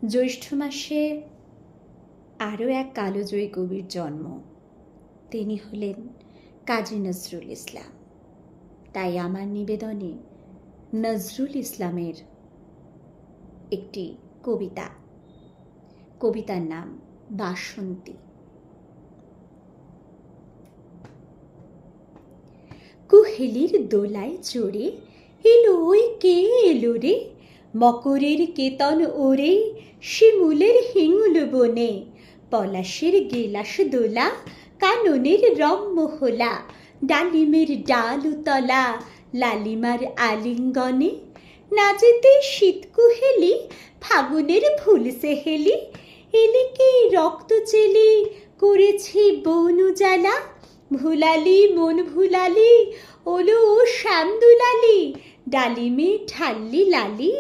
জ্যৈষ্ঠ মাসে আরও এক কালোজয়ী কবির জন্ম। তিনি হলেন কাজী নজরুল ইসলাম। তাই আমার নিবেদনে নজরুল ইসলামের একটি কবিতা। কবিতার নাম বাসন্তী। কুহেলির দোলায় চড়ে এলো ওই কে এলো রে, মকরের কেতন ওরে শিমুলের হিঙুল বনে, পলাশের গেলাস দোলা কাননের রম্মহোলা, ডালিমের ডালুতলা লালিমার আলিঙ্গনে, নাচেতে শীত কুহেলি ফাগুনের ফুল সেহেলি, এলিকে রক্ত চেলি করেছি বন উজালা, ভুলালি মন ভুলালি ওলো শ্যাম দুলালি, ডালিমে ঢাল্লি লালি